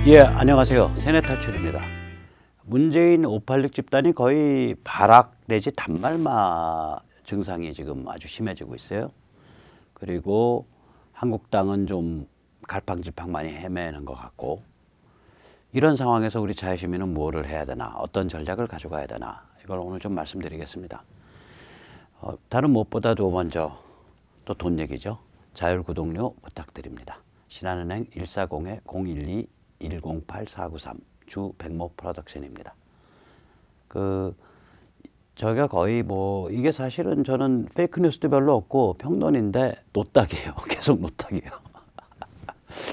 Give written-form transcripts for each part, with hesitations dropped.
예, 안녕하세요. 세뇌탈출입니다. 문재인 586 집단이 거의 발악 내지 단말마 증상이 지금 아주 심해지고 있어요. 그리고 한국당은 좀 갈팡질팡 많이 헤매는 것 같고, 이런 상황에서 우리 자유시민은 무엇을 해야 되나, 어떤 전략을 가져가야 되나, 이걸 오늘 좀 말씀드리겠습니다. 다른 무엇보다도 먼저 또 돈 얘기죠. 자율 구독료 부탁드립니다. 신한은행 140-012-108-493 주 백모 프로덕션입니다. 저희가 거의 이게 사실은 저는 페이크 뉴스도 별로 없고 평론인데 노딱이에요. 계속 노딱이에요.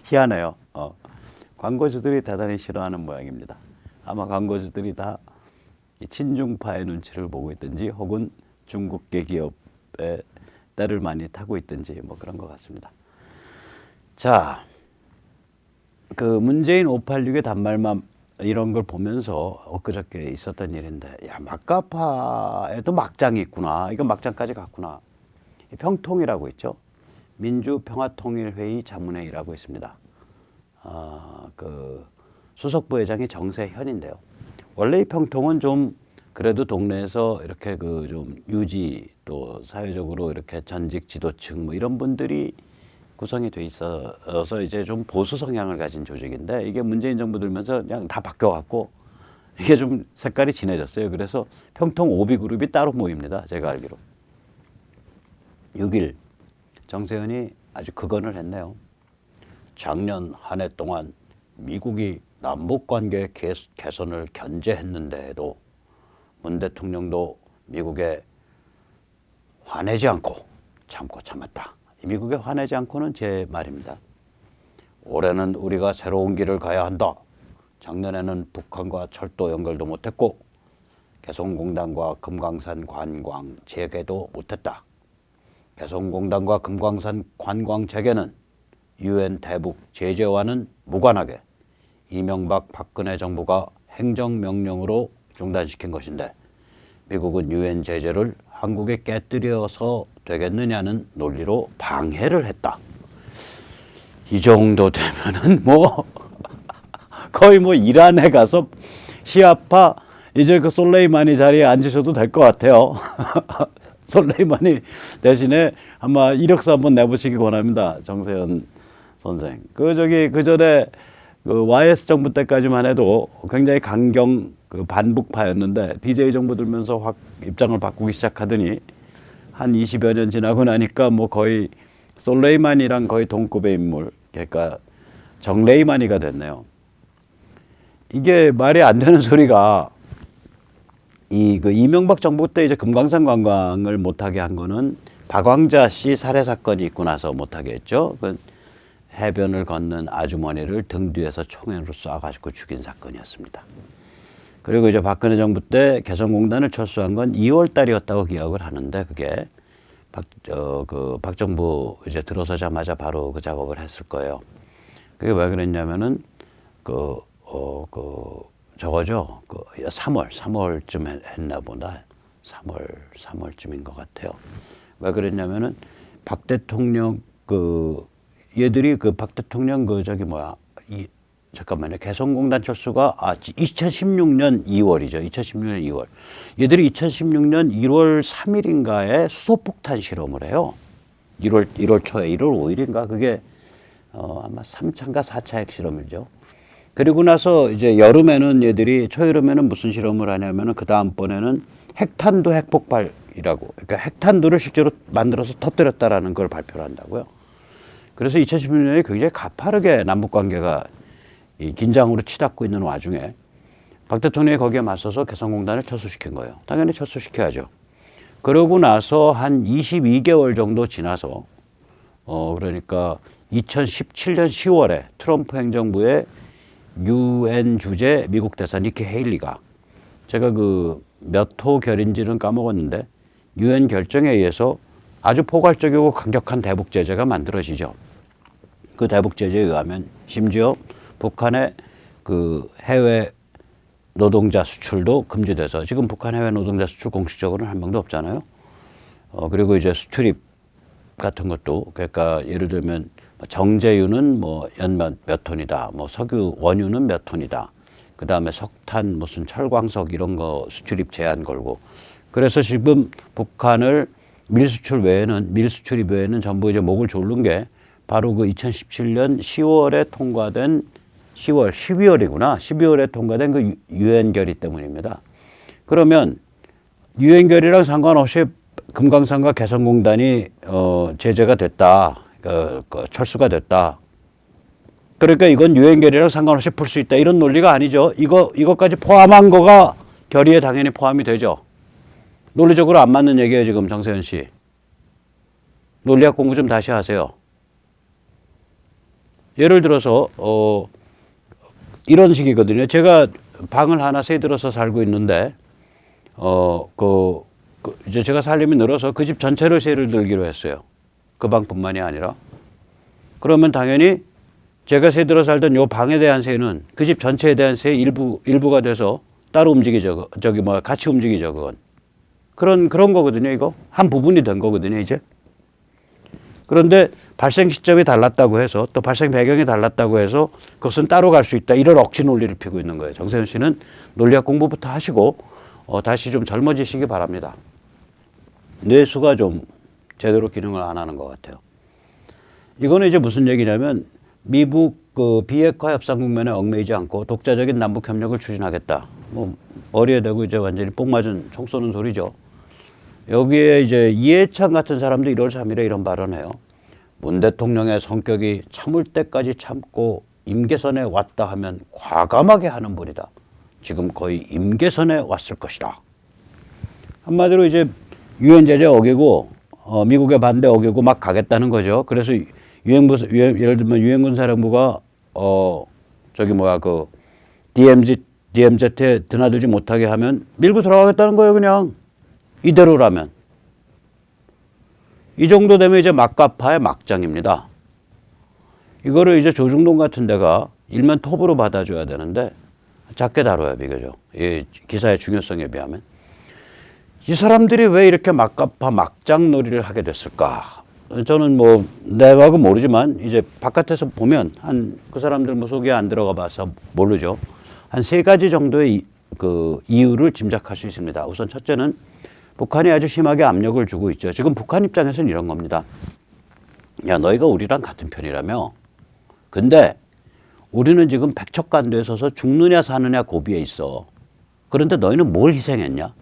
희한해요. 광고주들이 대단히 싫어하는 모양입니다. 아마 광고주들이 다 친중파의 눈치를 보고 있든지 혹은 중국계 기업의 때를 많이 타고 있든지 그런 것 같습니다. 자, 문재인 586의 단말만 이런 걸 보면서 엊그저께 있었던 일인데, 야, 막가파에도 막장이 있구나. 이거 막장까지 갔구나. 평통이라고 있죠. 민주평화통일회의 자문회의라고 있습니다. 수석부회장이 정세현인데요. 원래 이 평통은 좀 그래도 동네에서 이렇게 좀 유지 또 사회적으로 이렇게 전직 지도층 이런 분들이 구성이 돼 있어서 이제 좀 보수 성향을 가진 조직인데, 이게 문재인 정부 들면서 그냥 다 바뀌어갖고 이게 좀 색깔이 진해졌어요. 그래서 평통 오비 그룹이 따로 모입니다. 제가 알기로. 6일 정세현이 아주 극언을 했네요. 작년 한 해 동안 미국이 남북관계 개선을 견제했는데도 문 대통령도 미국에 화내지 않고 참고 참았다. 미국에 화내지 않고는 제 말입니다. 올해는 우리가 새로운 길을 가야 한다. 작년에는 북한과 철도 연결도 못했고 개성공단과 금강산 관광 재개도 못했다. 개성공단과 금강산 관광 재개는 유엔 대북 제재와는 무관하게 이명박 박근혜 정부가 행정명령으로 중단시킨 것인데, 미국은 유엔 제재를 한국에 깨뜨려서 되겠느냐는 논리로 방해를 했다. 이 정도 되면은 거의 이란에 가서 시아파 이제 솔레이마니 자리에 앉으셔도 될 것 같아요. 솔레이마니 대신에 아마 이력서 한번 내보시기 권합니다. 정세현 선생. 그 전에 YS 정부 때까지만 해도 굉장히 강경 반북파였는데, DJ 정부 들면서 확 입장을 바꾸기 시작하더니 한 20여 년 지나고 나니까 거의 솔레이마니랑 거의 동급의 인물, 그러니까 정레이마니가 됐네요. 이게 말이 안 되는 소리가, 이명박 정부 때 이제 금강산 관광을 못하게 한 거는 박광자 씨 살해 사건이 있고 나서 못하게 했죠. 해변을 걷는 아주머니를 등 뒤에서 총으로 쏴가지고 죽인 사건이었습니다. 그리고 이제 박근혜 정부 때 개성공단을 철수한 건 2월 달이었다고 기억을 하는데, 그게 박 정부 이제 들어서자마자 바로 그 작업을 했을 거예요. 그게 왜 그랬냐면은 저거죠. 3월쯤 했나 보다. 3월쯤인 것 같아요. 왜 그랬냐면은 박 대통령 얘들이 박 대통령 잠깐만요. 개성공단 철수가 2016년 2월이죠. 2016년 2월. 얘들이 2016년 1월 3일인가에 수소폭탄 실험을 해요. 1월 초에 1월 5일인가 그게 아마 3차인가 4차 핵실험이죠. 그리고 나서 이제 여름에는 얘들이 초여름에는 무슨 실험을 하냐면은 그 다음번에는 핵탄두 핵폭발이라고, 그러니까 핵탄두를 실제로 만들어서 터뜨렸다라는 걸 발표를 한다고요. 그래서 2016년에 굉장히 가파르게 남북관계가 이 긴장으로 치닫고 있는 와중에 박 대통령이 거기에 맞서서 개성공단을 철수시킨 거예요. 당연히 철수시켜야죠. 그러고 나서 한 22개월 정도 지나서 그러니까 2017년 10월에 트럼프 행정부의 UN 주재 미국 대사 니키 헤일리가, 제가 몇 호 결인지는 까먹었는데 UN 결정에 의해서 아주 포괄적이고 강력한 대북 제재가 만들어지죠. 그 대북 제재에 의하면 심지어 북한의 해외 노동자 수출도 금지돼서, 지금 북한 해외 노동자 수출 공식적으로는 한 명도 없잖아요. 그리고 이제 수출입 같은 것도, 그러니까 예를 들면 정제유는 뭐 연 몇 톤이다. 뭐 석유 원유는 몇 톤이다. 그 다음에 석탄 무슨 철광석 이런 거 수출입 제한 걸고. 그래서 지금 북한을 밀 수출입 외에는 전부 이제 목을 조른 게 바로 그 2017년 10월에 통과된 12월이구나. 12월에 통과된 그 유엔 결의 때문입니다. 그러면 유엔 결의랑 상관없이 금강산과 개성공단이 제재가 됐다. 철수가 됐다. 그러니까 이건 유엔 결의랑 상관없이 풀 수 있다. 이런 논리가 아니죠. 이것까지 포함한 거가 결의에 당연히 포함이 되죠. 논리적으로 안 맞는 얘기예요, 지금 정세현 씨. 논리학 공부 좀 다시 하세요. 예를 들어서 이런 식이거든요. 제가 방을 하나 세 들어서 살고 있는데 이제 제가 살림이 늘어서 그 집 전체를 세를 들기로 했어요. 그 방뿐만이 아니라. 그러면 당연히 제가 세 들어 살던 요 방에 대한 세는 그 집 전체에 대한 세 일부가 돼서 따로 움직이죠. 같이 움직이죠, 그건. 그런 거거든요, 이거. 한 부분이 된 거거든요, 이제. 그런데 발생 시점이 달랐다고 해서 또 발생 배경이 달랐다고 해서 그것은 따로 갈 수 있다. 이런 억지 논리를 피고 있는 거예요. 정세현 씨는 논리학 공부부터 하시고 다시 좀 젊어지시기 바랍니다. 뇌수가 좀 제대로 기능을 안 하는 것 같아요. 이거는 이제 무슨 얘기냐면 미국 그 비핵화 협상 국면에 얽매이지 않고 독자적인 남북 협력을 추진하겠다. 뭐 머리에 대고 이제 완전히 뽕 맞은 총 쏘는 소리죠. 여기에 이제 이해찬 같은 사람도 1월 3일에 이런 발언해요. 문 대통령의 성격이 참을 때까지 참고 임계선에 왔다 하면 과감하게 하는 분이다. 지금 거의 임계선에 왔을 것이다. 한마디로 이제 유엔 제재 어기고 미국의 반대 어기고 막 가겠다는 거죠. 그래서 예를 들면 유엔군 사령부가 DMZ에 드나들지 못하게 하면 밀고 들어가겠다는 거예요, 그냥. 이대로라면. 이 정도 되면 이제 막가파의 막장입니다. 이거를 이제 조중동 같은 데가 일면 톱으로 받아줘야 되는데 작게 다뤄야 비교죠. 이 기사의 중요성에 비하면. 이 사람들이 왜 이렇게 막가파 막장놀이를 하게 됐을까? 저는 뭐 내각은 모르지만 이제 바깥에서 보면 그 사람들 뭐 속에 안 들어가 봐서 모르죠. 한 3가지 정도의 그 이유를 짐작할 수 있습니다. 우선 첫째는 북한이 아주 심하게 압력을 주고 있죠. 지금 북한 입장에서는 이런 겁니다. 야, 너희가 우리랑 같은 편이라며. 근데 우리는 지금 백척간도에 서서 죽느냐 사느냐 고비에 있어. 그런데 너희는 뭘 희생했냐?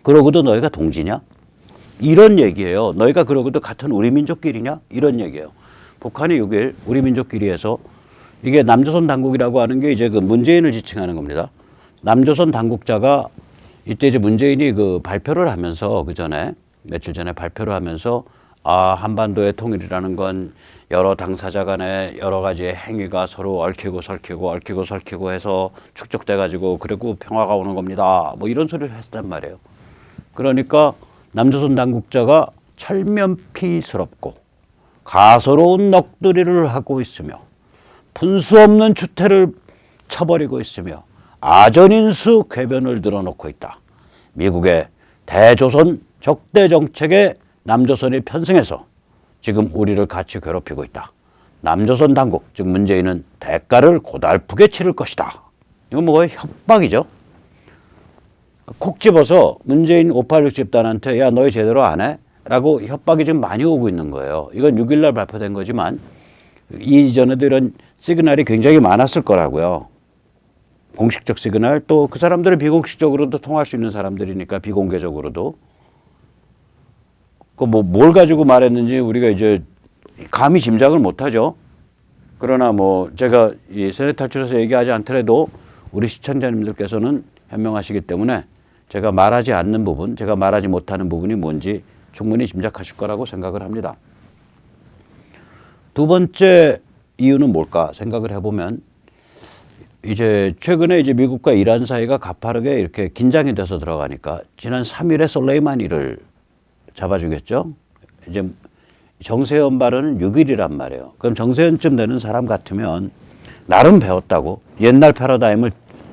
그러고도 너희가 동지냐? 이런 얘기예요. 너희가 그러고도 같은 우리 민족끼리냐? 이런 얘기예요. 북한이 6일 우리 민족끼리에서 이게 남조선 당국이라고 하는 게 이제 그 문재인을 지칭하는 겁니다. 남조선 당국자가 이때 이제 문재인이 그 발표를 하면서 며칠 전에 발표를 하면서 한반도의 통일이라는 건 여러 당사자 간의 여러 가지 행위가 서로 얽히고 설키고 해서 축적돼 가지고 그리고 평화가 오는 겁니다. 뭐 이런 소리를 했단 말이에요. 그러니까 남조선 당국자가 철면피스럽고 가소로운 넋두리를 하고 있으며 분수 없는 추태를 쳐버리고 있으며 아전인수 궤변을 늘어놓고 있다. 미국의 대조선 적대 정책에 남조선이 편승해서 지금 우리를 같이 괴롭히고 있다. 남조선 당국, 즉 문재인은 대가를 고달프게 치를 것이다. 이건 뭐가 협박이죠. 콕 집어서 문재인 586 집단한테 야, 너희 제대로 안 해? 라고 협박이 지금 많이 오고 있는 거예요. 이건 6일날 발표된 거지만 이전에도 이런 시그널이 굉장히 많았을 거라고요. 공식적 시그널, 또 그 사람들은 비공식적으로도 통할 수 있는 사람들이니까 비공개적으로도. 뭘 가지고 말했는지 우리가 이제 감히 짐작을 못하죠. 그러나 제가 이 세뇌 탈출해서 얘기하지 않더라도 우리 시청자님들께서는 현명하시기 때문에 제가 말하지 않는 부분, 제가 말하지 못하는 부분이 뭔지 충분히 짐작하실 거라고 생각을 합니다. 두 번째 이유는 뭘까 생각을 해보면 이제 최근에 이제 미국과 이란 사이가 가파르게 이렇게 긴장이 돼서 들어가니까 지난 3일에 솔레이마니를 잡아주겠죠. 이제 정세현 발언은 6일이란 말이에요. 그럼 정세현쯤 되는 사람 같으면 나름 배웠다고 옛날 패러다임을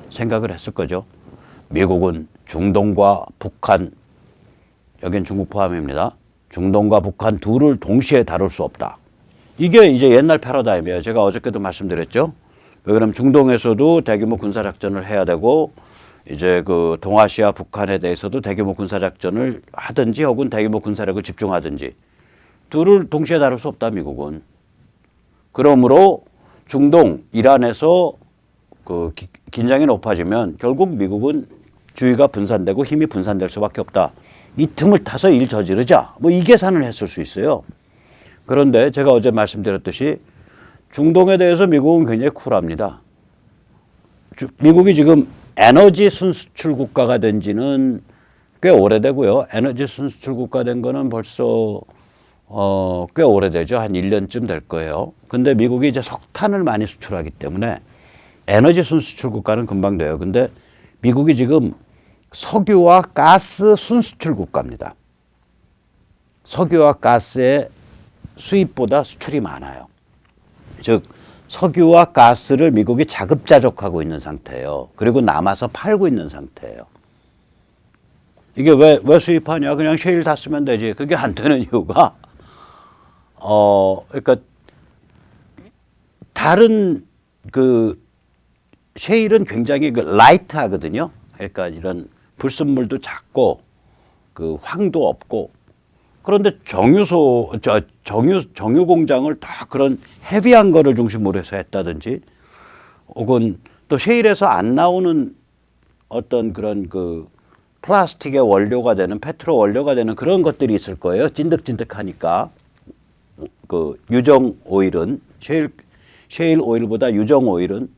생각을 했을 거죠. 미국은 중동과 북한, 여긴 중국 포함입니다. 중동과 북한 둘을 동시에 다룰 수 없다. 이게 이제 옛날 패러다임이에요. 제가 어저께도 말씀드렸죠. 왜 그러면 중동에서도 대규모 군사작전을 해야 되고 이제 그 동아시아 북한에 대해서도 대규모 군사작전을 하든지 혹은 대규모 군사력을 집중하든지 둘을 동시에 다룰 수 없다, 미국은. 그러므로 중동, 이란에서 그 긴장이 높아지면 결국 미국은 주의가 분산되고 힘이 분산될 수밖에 없다. 이 틈을 타서 일 저지르자. 뭐 이 계산을 했을 수 있어요. 그런데 제가 어제 말씀드렸듯이 중동에 대해서 미국은 굉장히 쿨합니다. 미국이 지금 에너지 순수출 국가가 된 지는 꽤 오래되고요. 에너지 순수출 국가 된 거는 벌써 꽤 오래되죠. 한 1년쯤 될 거예요. 근데 미국이 이제 석탄을 많이 수출하기 때문에 에너지 순수출 국가는 금방 돼요. 근데 미국이 지금 석유와 가스 순수출 국가입니다. 석유와 가스의 수입보다 수출이 많아요. 즉 석유와 가스를 미국이 자급자족하고 있는 상태예요. 그리고 남아서 팔고 있는 상태예요. 이게 왜 수입하냐? 그냥 셰일 다 쓰면 되지. 그게 안 되는 이유가 그러니까 다른 그 셰일은 굉장히 그 라이트하거든요. 그러니까 이런 불순물도 작고 그 황도 없고 그런데 정유 공장을 다 그런 헤비한 거를 중심으로 해서 했다든지 혹은 또 셰일에서 안 나오는 어떤 그런 그 플라스틱의 원료가 되는 페트로 원료가 되는 그런 것들이 있을 거예요. 찐득찐득하니까 그 유정 오일은 셰일 오일보다 유정 오일은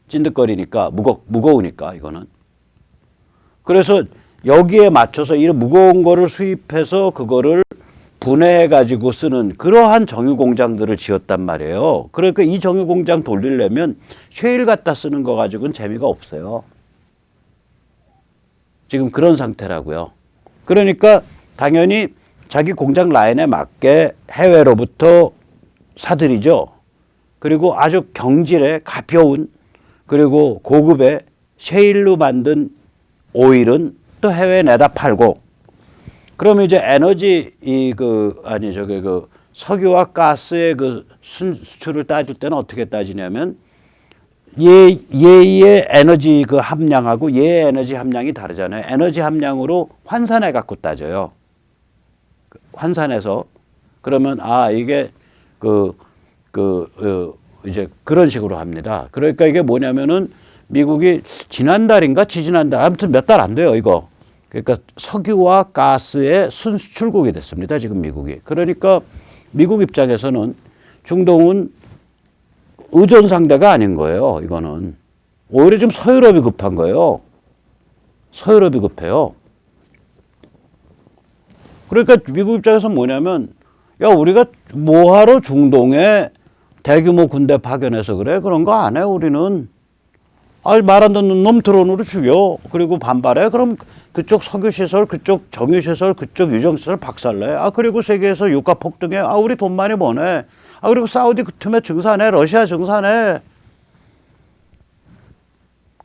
찐득거리니까 무거우니까 이거는. 그래서 여기에 맞춰서 이런 무거운 거를 수입해서 그거를 분해해 가지고 쓰는 그러한 정유 공장들을 지었단 말이에요. 그러니까 이 정유 공장 돌리려면 셰일 갖다 쓰는 거 가지고는 재미가 없어요. 지금 그런 상태라고요. 그러니까 당연히 자기 공장 라인에 맞게 해외로부터 사들이죠. 그리고 아주 경질의 가벼운 그리고 고급의 셰일로 만든 오일은 또 해외에 내다 팔고 그러면 이제 에너지 그 석유와 가스의 그 수출을 따질 때는 어떻게 따지냐면 얘의 에너지 그 함량하고 얘의 에너지 함량이 다르잖아요. 에너지 함량으로 환산해 갖고 따져요. 환산해서 그러면 이게 이제 그런 식으로 합니다. 그러니까 이게 뭐냐면은 미국이 지난달인가 지지난달 아무튼 몇 달 안 돼요, 이거. 그러니까 석유와 가스의 순수출국이 됐습니다, 지금 미국이. 그러니까 미국 입장에서는 중동은 의존 상대가 아닌 거예요, 이거는. 오히려 좀 서유럽이 급한 거예요. 서유럽이 급해요. 그러니까 미국 입장에서 뭐냐면, 야, 우리가 뭐하러 중동에 대규모 군대 파견해서 그래? 그런 거 안 해, 우리는. 말 안 듣는 놈 드론으로 죽여. 그리고 반발해. 그럼 그쪽 석유시설, 그쪽 정유시설, 그쪽 유정시설 박살내. 그리고 세계에서 유가 폭등해. 우리 돈 많이 버네. 그리고 사우디 그 틈에 증산해. 러시아 증산해.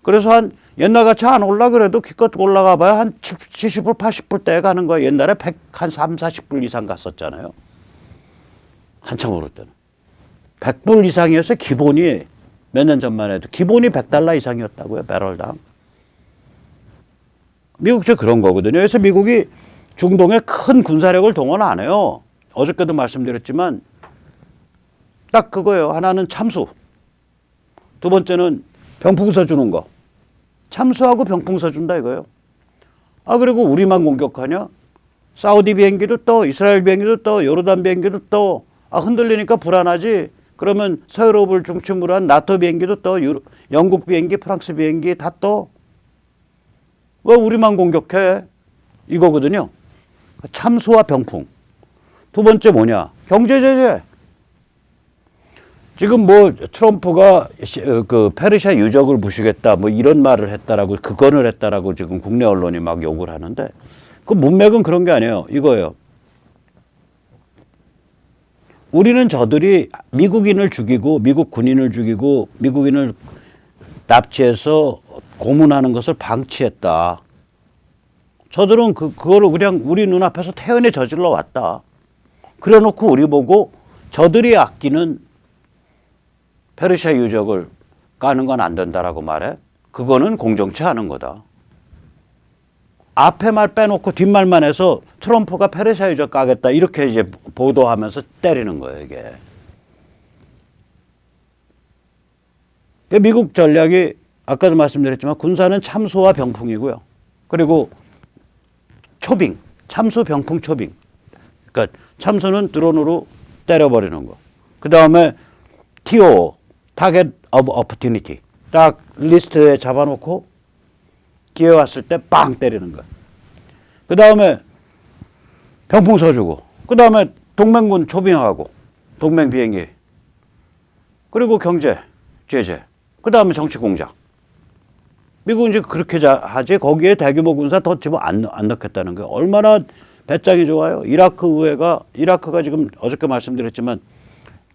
그래서 한 옛날같이 안 올라 그래도 기껏 올라가 봐야 한 70불, 80불 대 가는 거야. 옛날에 한 3, 40불 이상 갔었잖아요. 한참 오를 때는. 100불 이상이었어요. 기본이. 몇 년 전만 해도 기본이 $100 이상이었다고요, 배럴당. 미국도 그런 거거든요. 그래서 미국이 중동에 큰 군사력을 동원 안 해요. 어저께도 말씀드렸지만 딱 그거예요. 하나는 참수. 두 번째는 병풍 쏴주는 거. 참수하고 병풍 쏴준다 이거예요. 그리고 우리만 공격하냐? 사우디 비행기도 떠, 이스라엘 비행기도 떠, 요르단 비행기도 떠. 흔들리니까 불안하지. 그러면 서유럽을 중심으로 한 나토 비행기도 떠, 영국 비행기, 프랑스 비행기 다 떠. 왜 우리만 공격해? 이거거든요. 참수와 병풍. 두 번째 뭐냐? 경제 제재. 지금 뭐 트럼프가 그 페르시아 유적을 부수겠다 뭐 이런 말을 했다라고 극언을 했다라고 지금 국내 언론이 막 욕을 하는데 그 문맥은 그런 게 아니에요. 이거예요. 우리는 저들이 미국인을 죽이고 미국 군인을 죽이고 미국인을 납치해서 고문하는 것을 방치했다. 저들은 그거를 그냥 우리 눈앞에서 태연히 저질러 왔다. 그래 놓고 우리 보고 저들이 아끼는 페르시아 유적을 까는 건 안 된다라고 말해. 그거는 공정치 않은 거다. 앞에 말 빼놓고 뒷말만 해서 트럼프가 페르시아 유적 까겠다 이렇게 이제 보도하면서 때리는 거예요, 이게. 미국 전략이 아까도 말씀드렸지만 군사는 참수와 병풍이고요. 그리고 초빙, 참수, 병풍, 초빙. 그러니까 참수는 드론으로 때려버리는 거. 그 다음에 TO, Target of Opportunity. 딱 리스트에 잡아놓고 기회 왔을 때 빵 때리는 거야. 그 다음에 병풍 써주고, 그 다음에 동맹군 초빙하고, 동맹 비행기, 그리고 경제, 제재, 그 다음에 정치 공작. 미국은 이제 그렇게 하지, 거기에 대규모 군사 더 집어 안 넣겠다는 거예요. 얼마나 배짱이 좋아요. 이라크가 지금 어저께 말씀드렸지만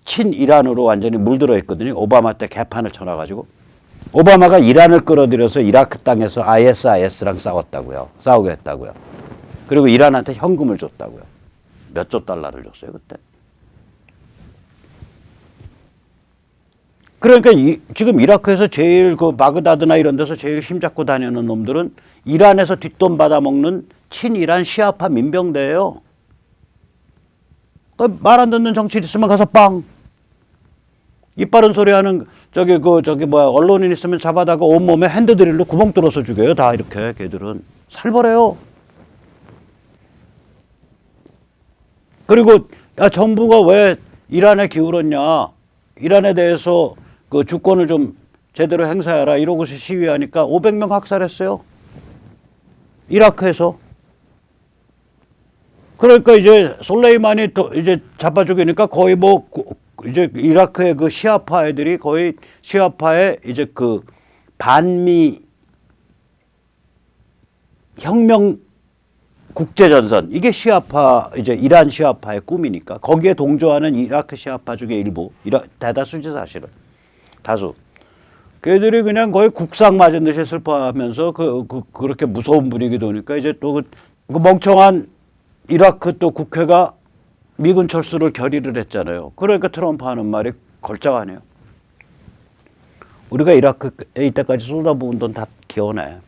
친이란으로 완전히 물들어 있거든요. 오바마 때 개판을 쳐놔가지고. 오바마가 이란을 끌어들여서 이라크 땅에서 ISIS랑 싸우게 했다고요. 그리고 이란한테 현금을 줬다고요. 몇 조 달러를 줬어요, 그때. 그러니까 지금 이라크에서 제일 그 바그다드나 이런 데서 제일 힘잡고 다니는 놈들은 이란에서 뒷돈 받아먹는 친이란 시아파 민병대예요. 말 안 듣는 정치인 있으면 가서 빵. 입 바른 소리 하는 언론인 있으면 잡아다가 온몸에 핸드드릴로 구멍 뚫어서 죽여요. 다 이렇게 걔들은 살벌해요. 그리고 야, 정부가 왜 이란에 기울었냐? 이란에 대해서 그 주권을 좀 제대로 행사해라 이러고서 시위하니까 500명 학살했어요. 이라크에서. 그러니까 이제 솔레이마니 이제 잡아 죽이니까 거의 뭐 이제 이라크의 그 시아파 애들이 거의 시아파의 이제 그 반미 혁명 국제전선 이게 시아파 이제 이란 시아파의 꿈이니까 거기에 동조하는 이라크 시아파 중에 일부 대다수지 사실은 다수 걔들이 그냥 거의 국상 맞은 듯이 슬퍼하면서 그렇게 무서운 분위기 도니까 이제 또 그 멍청한 이라크 또 국회가 미군 철수를 결의를 했잖아요. 그러니까 트럼프 하는 말이 걸작하네요. 우리가 이라크에 이때까지 쏟아부은 돈 다 기원해.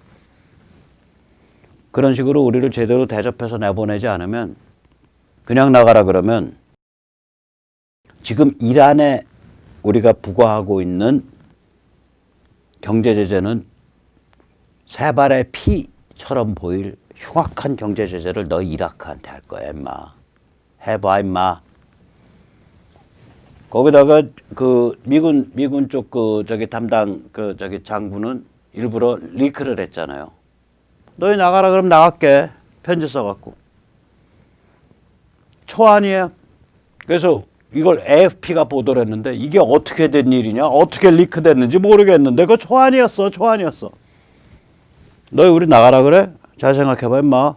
그런 식으로 우리를 제대로 대접해서 내보내지 않으면 그냥 나가라 그러면 지금 이란에 우리가 부과하고 있는 경제 제재는 세 발의 피처럼 보일 흉악한 경제 제재를 너 이라크한테 할 거야, 임마. 해봐, 임마. 거기다가 그 미군 쪽 담당 장군은 일부러 리크를 했잖아요. 너희 나가라 그럼 나갈게. 편지 써갖고. 초안이에요. 그래서 이걸 AFP가 보도를 했는데 이게 어떻게 된 일이냐? 어떻게 리크됐는지 모르겠는데 그 초안이었어. 너희 우리 나가라 그래? 잘 생각해봐, 임마.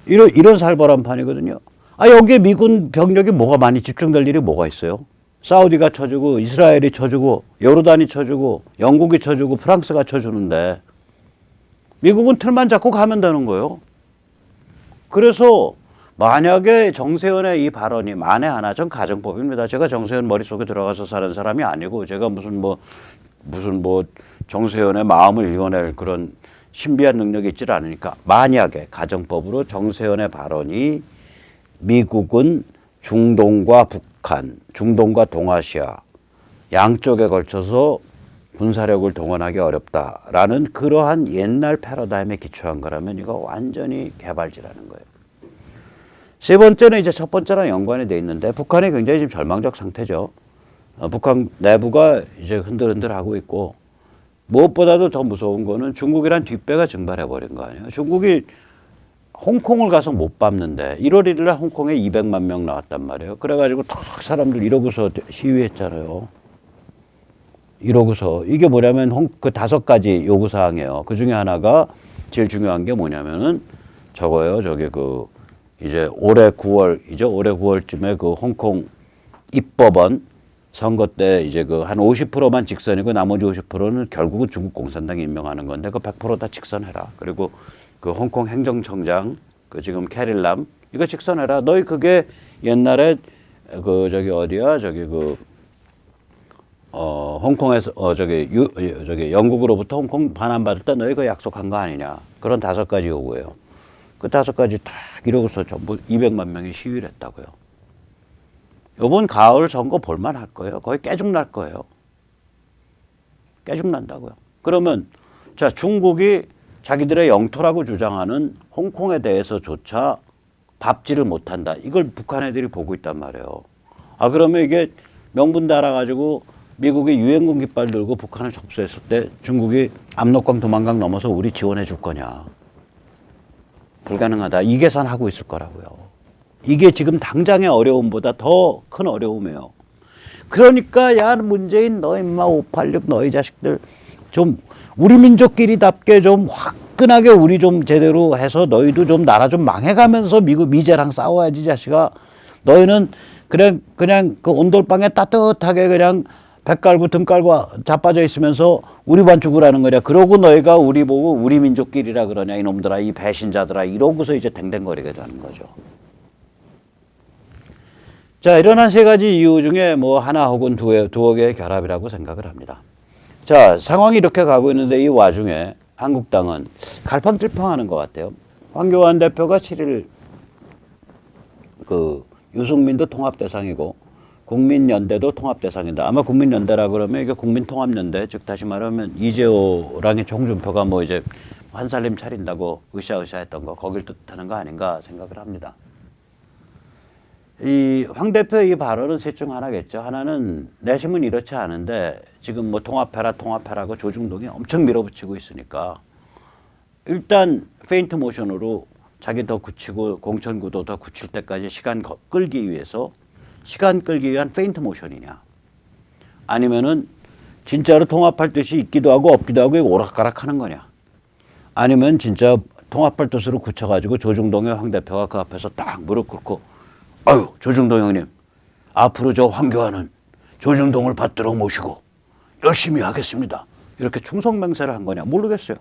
이런 살벌한 판이거든요. 여기에 미군 병력이 뭐가 많이 집중될 일이 뭐가 있어요? 사우디가 쳐주고, 이스라엘이 쳐주고, 요르단이 쳐주고, 영국이 쳐주고, 프랑스가 쳐주는데, 미국은 틀만 잡고 가면 되는 거예요. 그래서, 만약에 정세현의 이 발언이 만에 하나, 전 가정법입니다. 제가 정세현 머릿속에 들어가서 사는 사람이 아니고, 제가 무슨 정세현의 마음을 읽어낼 그런 신비한 능력이 있지 않으니까 만약에 가정법으로 정세현의 발언이 미국은 중동과 북한, 중동과 동아시아 양쪽에 걸쳐서 군사력을 동원하기 어렵다라는 그러한 옛날 패러다임에 기초한 거라면 이거 완전히 개발지라는 거예요. 세 번째는 이제 첫 번째랑 연관이 돼 있는데 북한이 굉장히 지금 절망적 상태죠. 북한 내부가 이제 흔들흔들하고 있고 무엇보다도 더 무서운 거는 중국이란 뒷배가 증발해버린 거 아니에요. 중국이 홍콩을 가서 못 밟는데 1월 1일 날 홍콩에 200만 명 나왔단 말이에요. 그래가지고 딱 사람들 이러고서 시위했잖아요. 이러고서 이게 뭐냐면 그 5가지 요구사항이에요. 그 중에 하나가 제일 중요한 게 뭐냐면은 저거예요. 이제 올해 9월쯤에 그 홍콩 입법원 선거 때 이제 한 50%만 직선이고 나머지 50%는 결국은 중국 공산당이 임명하는 건데 그 100% 다 직선해라. 그리고 그 홍콩 행정청장 지금 캐릴람 이거 직선해라. 너희 그게 옛날에 그 저기 어디야 저기 그 홍콩에서 저기 영국으로부터 홍콩 반환받을 때 너희 그 약속한 거 아니냐. 그런 5가지 요구예요. 그 5가지 다 이러고서 전부 200만 명이 시위를 했다고요. 이번 가을 선거 볼만할 거예요. 거의 깨죽날 거예요. 깨죽난다고요. 그러면 자, 중국이 자기들의 영토라고 주장하는 홍콩에 대해서조차 밟지를 못한다. 이걸 북한 애들이 보고 있단 말이에요. 아, 그러면 이게 명분 달아가지고 미국이 유엔군 깃발 들고 북한을 접수했을 때 중국이 압록강 도만강 넘어서 우리 지원해 줄 거냐. 불가능하다. 이 계산하고 있을 거라고요. 이게 지금 당장의 어려움보다 더 큰 어려움이에요. 그러니까 야, 문재인 너 임마 586 너희 자식들 좀 우리 민족끼리답게 좀 화끈하게 우리 좀 제대로 해서 너희도 좀 나라 좀 망해가면서 미국 미제랑 싸워야지 자식아. 너희는 그냥 그 온돌방에 따뜻하게 그냥 배 깔고 등 깔고 자빠져 있으면서 우리만 죽으라는 거냐. 그러고 너희가 우리 보고 우리 민족끼리라 그러냐 이놈들아 이 배신자들아 이러고서 이제 댕댕거리게 되는 거죠. 자, 이런 3가지 이유 중에 뭐 하나 혹은 두어 개의 결합이라고 생각을 합니다. 자, 상황이 이렇게 가고 있는데 이 와중에 한국당은 갈팡질팡하는 것 같아요. 황교안 대표가 7일 그 유승민도 통합 대상이고 국민연대도 통합 대상이다. 아마 국민연대라 그러면 이게 국민통합연대, 즉 다시 말하면 이재호랑의 홍준표가 뭐 이제 한살림 차린다고 으쌰으쌰했던 거 거길 뜻하는 거 아닌가 생각을 합니다. 이 황 대표의 이 발언은 셋 중 하나겠죠. 하나는 내심은 이렇지 않은데 지금 뭐 통합해라고 조중동이 엄청 밀어붙이고 있으니까 일단 페인트 모션으로 자기 더 굳히고 공천구도 더 굳힐 때까지 시간 끌기 위한 페인트 모션이냐. 아니면은 진짜로 통합할 뜻이 있기도 하고 없기도 하고 오락가락 하는 거냐. 아니면 진짜 통합할 뜻으로 굳혀가지고 조중동의 황 대표가 그 앞에서 딱 무릎 꿇고 아유, 조중동 형님, 앞으로 저 황교안은 조중동을 받들어 모시고 열심히 하겠습니다. 이렇게 충성맹세를 한 거냐? 모르겠어요.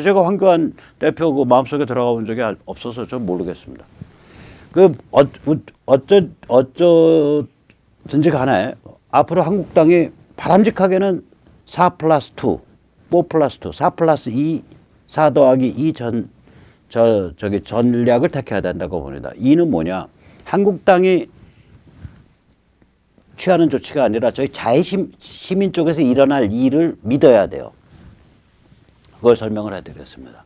제가 황교안 대표 그 마음속에 들어가 본 적이 없어서 좀 모르겠습니다. 어쩌든지 간에 앞으로 한국당이 바람직하게는 4+2, 4+2, 4+2, 4 더하기 2 저기 전략을 택해야 된다고 봅니다. 이는 뭐냐? 한국당이 취하는 조치가 아니라 저희 시민 쪽에서 일어날 일을 믿어야 돼요. 그걸 설명을 해드리겠습니다.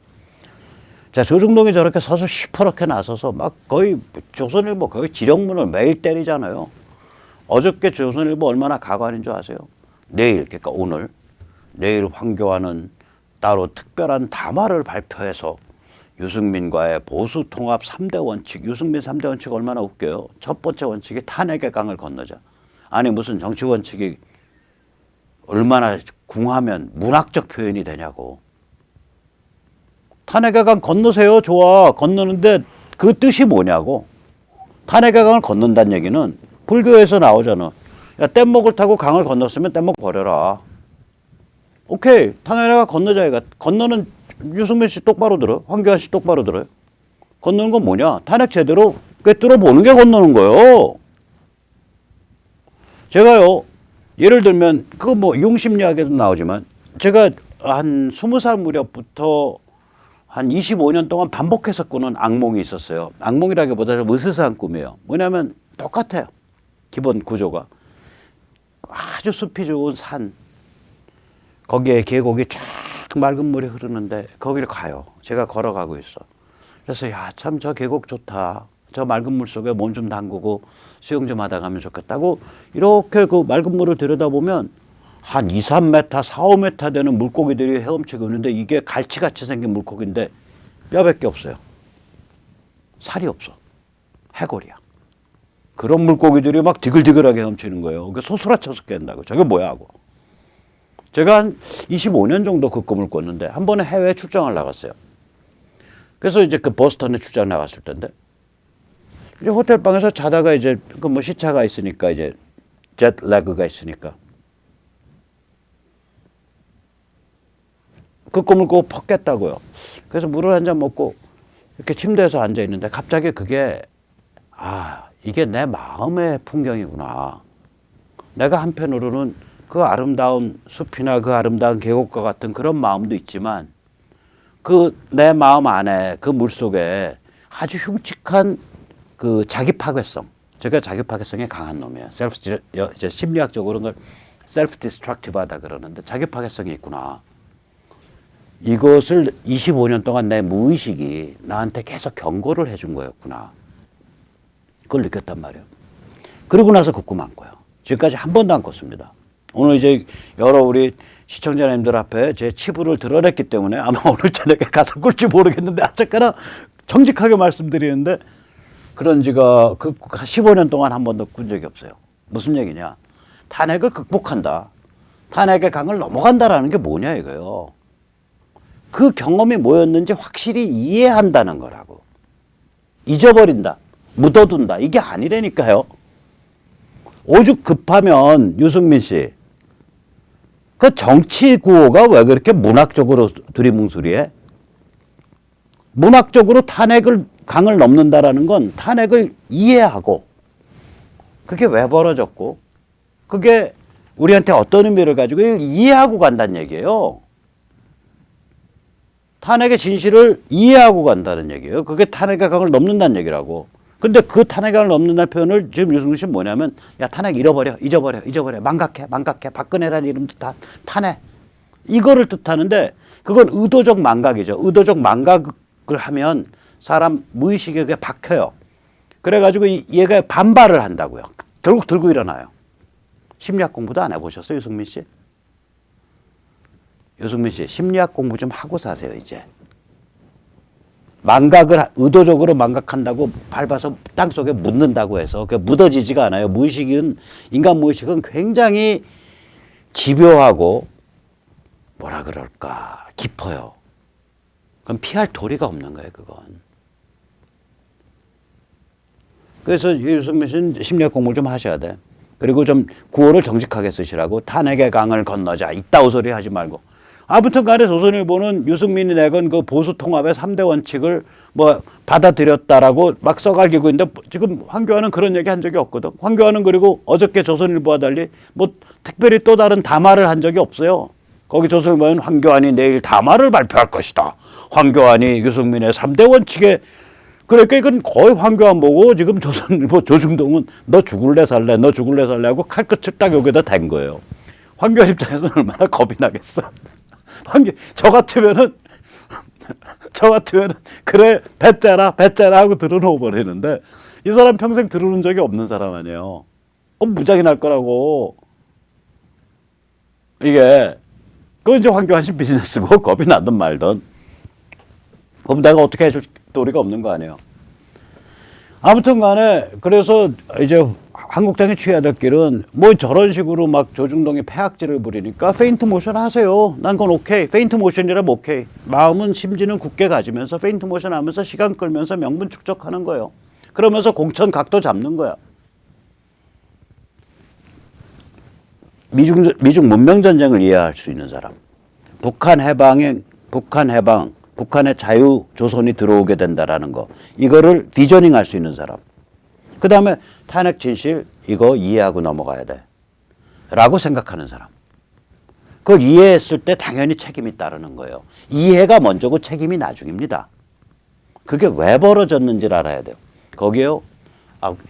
자, 조중동이 저렇게 서서 시퍼렇게 나서서 막 거의 조선일보 거의 지령문을 매일 때리잖아요. 어저께 조선일보 얼마나 가관인 줄 아세요? 그러니까 내일 황교안은 따로 특별한 담화를 발표해서 유승민과의 보수 통합 3대 원칙, 유승민 3대 원칙 얼마나 웃겨요. 첫 번째 원칙이 탄핵의 강을 건너자. 아니 무슨 정치 원칙이 얼마나 궁하면 문학적 표현이 되냐고. 탄핵의 강 건너세요. 좋아. 건너는데 그 뜻이 뭐냐고. 탄핵의 강을 건넌다는 얘기는 불교에서 나오잖아. 야, 뗏목을 타고 강을 건넜으면 뗏목 버려라. 오케이. 탄핵의 강 건너자. 이가 건너는 유승민 씨 똑바로 들어. 황교안 씨 똑바로 들어요. 건너는 건 뭐냐? 탄핵 제대로 꿰뚫어 보는 게 건너는 거예요. 제가요, 예를 들면, 그거 뭐 융심 이야기도 나오지만, 제가 한 20살 무렵부터 한 25년 동안 반복해서 꾸는 악몽이 있었어요. 악몽이라기보다 좀 으스스한 꿈이에요. 뭐냐면 똑같아요. 기본 구조가. 아주 숲이 좋은 산. 거기에 계곡이 쫙 맑은 물이 흐르는데 거기를 가요. 제가 걸어가고 있어. 그래서 야, 참 저 계곡 좋다. 저 맑은 물 속에 몸 좀 담그고 수영 좀 하다 가면 좋겠다고 이렇게 그 맑은 물을 들여다보면 한 2, 3m, 4, 5m 되는 물고기들이 헤엄치고 있는데 이게 갈치같이 생긴 물고기인데 뼈밖에 없어요. 살이 없어. 해골이야. 그런 물고기들이 막 디글디글하게 헤엄치는 거예요. 그 소스라쳐서 깬다고. 저게 뭐야 하고. 제가 한 25년 정도 그 꿈을 꿨는데 한 번에 해외 출장을 나갔어요. 그래서 이제 그 보스턴에 출장 나갔을 텐데 이제 호텔 방에서 자다가 이제 그 뭐 시차가 있으니까 이제 젯 레그가 있으니까 그 꿈을 꼭 퍽 깼다고요. 그래서 물을 한 잔 먹고 이렇게 침대에서 앉아 있는데 갑자기 그게 이게 내 마음의 풍경이구나. 내가 한편으로는 그 아름다운 숲이나 그 아름다운 계곡과 같은 그런 마음도 있지만 그 내 마음 안에 그 물속에 아주 흉측한 그 자기 파괴성. 제가 자기 파괴성에 강한 놈이에요. 이제 심리학적으로 그걸 셀프 디스트럭티브하다 그러는데 자기 파괴성이 있구나. 이것을 25년 동안 내 무의식이 나한테 계속 경고를 해준 거였구나. 그걸 느꼈단 말이에요. 그러고 나서 그 꿈 안 꿔요. 지금까지 한 번도 안 꿨습니다. 오늘 이제 여러 우리 시청자님들 앞에 제 치부를 드러냈기 때문에 아마 오늘 저녁에 가서 꿀지 모르겠는데 어쨌거나 정직하게 말씀드리는데 그런 지가 그 15년 동안 한 번도 꾼 적이 없어요. 무슨 얘기냐. 탄핵을 극복한다. 탄핵의 강을 넘어간다라는 게 뭐냐 이거예요. 그 경험이 뭐였는지 확실히 이해한다는 거라고. 잊어버린다. 묻어둔다. 이게 아니라니까요. 오죽 급하면 유승민 씨. 그 정치 구호가 왜 그렇게 문학적으로 두리뭉술이해? 문학적으로 탄핵을 강을 넘는다라는 건 탄핵을 이해하고 그게 왜 벌어졌고 그게 우리한테 어떤 의미를 가지고 이해하고 간다는 얘기예요. 탄핵의 진실을 이해하고 간다는 얘기예요. 그게 탄핵의 강을 넘는다는 얘기라고. 근데 그 탄핵의 강을 넘는다는 표현을 지금 유승민 씨는 뭐냐면 야 탄핵 잃어버려 망각해 박근혜라는 이름도 다 탄핵 이거를 뜻하는데 그건 의도적 망각이죠. 의도적 망각을 하면 사람 무의식에 그게 박혀요. 그래가지고 얘가 반발을 한다고요. 결국 들고 일어나요. 심리학 공부도 안 해보셨어요, 유승민 씨? 유승민 씨, 심리학 공부 좀 하고 사세요, 이제. 망각을 의도적으로 망각한다고 밟아서 땅속에 묻는다고 해서 그게 묻어지지가 않아요. 무의식은, 인간 무의식은 굉장히 집요하고 뭐라 그럴까, 깊어요. 그럼 피할 도리가 없는 거예요, 그건. 그래서 유승민 씨는 심리학 공부를 좀 하셔야 돼. 그리고 좀 구호를 정직하게 쓰시라고. 탄핵의 강을 건너자. 이따오 소리 하지 말고. 아무튼 간에 조선일보는 유승민이 내건 그 보수 통합의 3대 원칙을 뭐 받아들였다라고 막 써갈기고 있는데 지금 황교안은 그런 얘기 한 적이 없거든. 황교안은 그리고 어저께 조선일보와 달리 뭐 특별히 또 다른 담화를 한 적이 없어요. 거기 조선일보는 황교안이 내일 담화를 발표할 것이다. 황교안이 유승민의 3대 원칙에 그러니까 이건 거의 황교안 보고 지금 조선일보 조중동은 너 죽을래 살래 너 죽을래 살래 하고 칼끝을 딱 여기다 댄 거예요. 황교안 입장에서는 얼마나 겁이 나겠어. 저 같으면은 그래 배째라 하고 들어놓아 버리는데 이 사람 평생 들어놓은 적이 없는 사람 아니에요. 무작위 날 거라고. 이게 그건 이제 황교안 씨 비즈니스고 겁이 나든 말든 그럼 내가 어떻게 해줄 도리가 없는 거 아니에요. 아무튼 간에 그래서 이제 한국당이 취해야 될 길은 뭐 저런 식으로 막 조중동이 패악질을 부리니까 페인트 모션 하세요. 난 그건 오케이. 페인트 모션이라면 오케이. 마음은 심지는 굳게 가지면서 페인트 모션 하면서 시간 끌면서 명분 축적하는 거예요. 그러면서 공천 각도 잡는 거야. 미중 문명전쟁을 이해할 수 있는 사람. 북한 해방, 북한의 자유 조선이 들어오게 된다라는 거. 이거를 비저닝 할 수 있는 사람. 그 다음에 탄핵 진실 이거 이해하고 넘어가야 돼. 라고 생각하는 사람. 그걸 이해했을 때 당연히 책임이 따르는 거예요. 이해가 먼저고 책임이 나중입니다. 그게 왜 벌어졌는지를 알아야 돼요. 거기에요.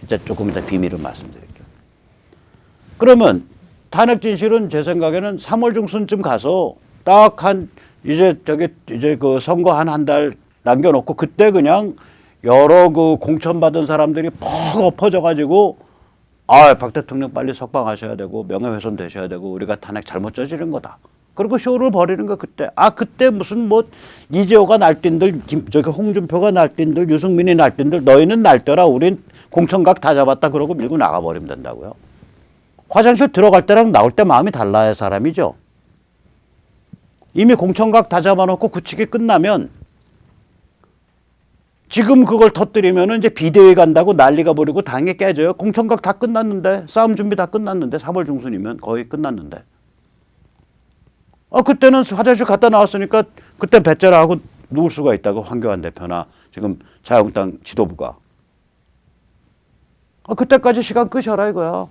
이제 조금 이따 비밀을 말씀드릴게요. 그러면 탄핵 진실은 제 생각에는 3월 중순쯤 가서 딱 이제 그 선거 한 달 남겨놓고 그때 그냥 여러 그 공천받은 사람들이 퍽 엎어져가지고 박 대통령 빨리 석방하셔야 되고 명예훼손 되셔야 되고 우리가 탄핵 잘못 저지른 거다. 그리고 쇼를 벌이는 거 그때. 그때 무슨 뭐 이재호가 날뛴들, 홍준표가 날뛴들, 유승민이 날뛴들 너희는 날뛰라 우린 공천각 다 잡았다 그러고 밀고 나가버리면 된다고요. 화장실 들어갈 때랑 나올 때 마음이 달라야 사람이죠. 이미 공천각 다 잡아놓고 굳히기 끝나면 지금 그걸 터뜨리면 이제 비대위 간다고 난리가 버리고 당이 깨져요. 공천각 다 끝났는데 싸움 준비 다 끝났는데 3월 중순이면 거의 끝났는데. 그때는 화장실 갔다 나왔으니까 그때 배째라 하고 누울 수가 있다고 황교안 대표나 지금 자유한국당 지도부가. 그때까지 시간 끄셔라 이거야.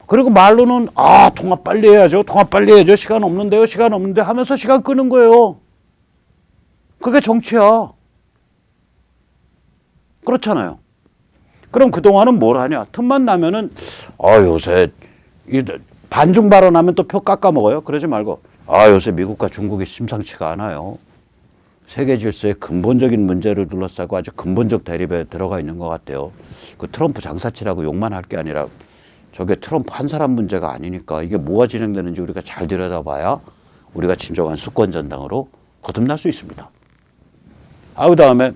그리고 말로는 통화 빨리 해야죠. 통화 빨리 해야죠. 시간 없는데요. 시간 없는데 하면서 시간 끄는 거예요. 그게 정치야. 그렇잖아요. 그럼 그동안은 뭘 하냐. 틈만 나면은 요새 반중 발언하면 또 표 깎아먹어요. 그러지 말고 요새 미국과 중국이 심상치가 않아요. 세계 질서의 근본적인 문제를 둘러싸고 아주 근본적 대립에 들어가 있는 것 같아요. 그 트럼프 장사치라고 욕만 할 게 아니라 저게 트럼프 한 사람 문제가 아니니까 이게 뭐가 진행되는지 우리가 잘 들여다봐야 우리가 진정한 수권 전당으로 거듭날 수 있습니다. 그다음에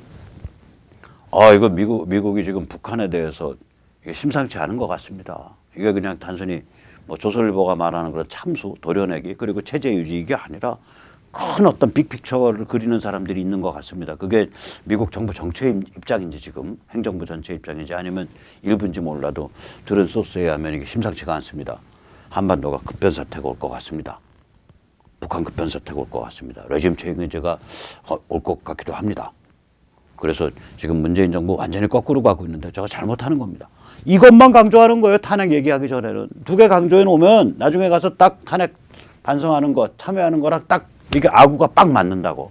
이거 미국이 지금 북한에 대해서 이게 심상치 않은 것 같습니다. 이게 그냥 단순히 뭐 조선일보가 말하는 그런 참수, 도려내기 그리고 체제 유지 이게 아니라 큰 어떤 빅픽처를 그리는 사람들이 있는 것 같습니다. 그게 미국 정부 전체 입장인지 지금 행정부 전체 입장인지 아니면 일부인지 몰라도 들은 소스에 의하면 이게 심상치가 않습니다. 한반도가 급변사태가 올 것 같습니다. 북한 급변사태가 올 것 같습니다. 레짐 체인지가 올 것 같기도 합니다. 그래서 지금 문재인 정부 완전히 거꾸로 가고 있는데 저거 잘못하는 겁니다. 이것만 강조하는 거예요. 탄핵 얘기하기 전에는. 두 개 강조해 놓으면 나중에 가서 딱 탄핵 반성하는 거 참여하는 거랑 딱 이게 아구가 빡 맞는다고.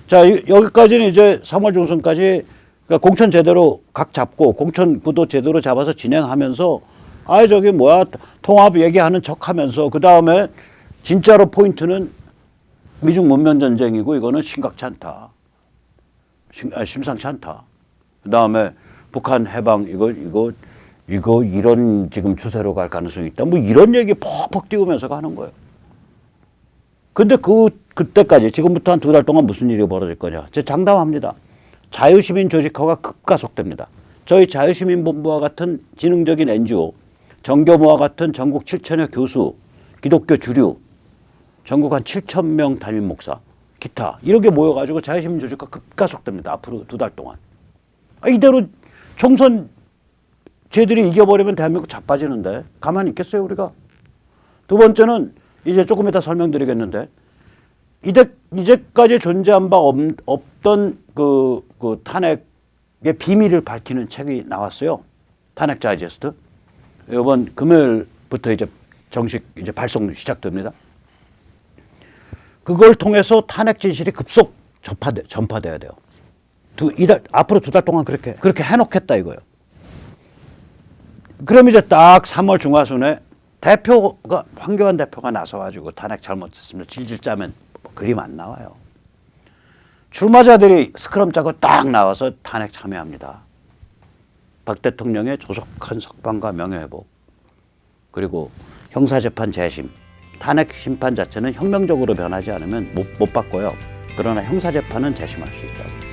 자, 여기까지는 이제 3월 중순까지 그러니까 공천 제대로 각 잡고 공천 구도 제대로 잡아서 진행하면서 저기 뭐야 통합 얘기하는 척하면서 그 다음에 진짜로 포인트는 미중 문명 전쟁이고 이거는 심각치 않다. 심상치 않다. 그 다음에 북한 해방 이거 이런 지금 추세로 갈 가능성이 있다. 뭐 이런 얘기 퍽퍽 띄우면서 가는 거예요. 근데 그때까지 지금부터 한 2달 동안 무슨 일이 벌어질 거냐. 제가 장담합니다. 자유시민 조직화가 급가속됩니다. 저희 자유시민본부와 같은 지능적인 NGO, 정교모와 같은 전국 7천여 교수, 기독교 주류, 전국 한 7천 명 담임 목사, 기타 이렇게 모여가지고 자유시민 조직화 급가속됩니다. 앞으로 2달 동안. 이대로 총선 쟤들이 이겨버리면 대한민국 자빠지는데 가만히 있겠어요 우리가. 두 번째는 이제 조금 이따 설명드리겠는데 이제까지 존재한 바 없던 그 탄핵의 비밀을 밝히는 책이 나왔어요. 탄핵 다이제스트. 이번 금요일부터 이제 정식 이제 발송 시작됩니다. 그걸 통해서 탄핵 진실이 급속 전파돼야 돼요. 앞으로 2달 동안 그렇게 해놓겠다 이거예요. 그럼 이제 딱 3월 중하순에 황교안 대표가 나서가지고 탄핵 잘못했습니다. 질질 짜면 그림 안 나와요. 출마자들이 스크럼 짜고 딱 나와서 탄핵 참여합니다. 박 대통령의 조속한 석방과 명예회복 그리고 형사재판 재심 탄핵 심판 자체는 혁명적으로 변하지 않으면 못 바꿔요. 그러나 형사재판은 재심할 수 있다.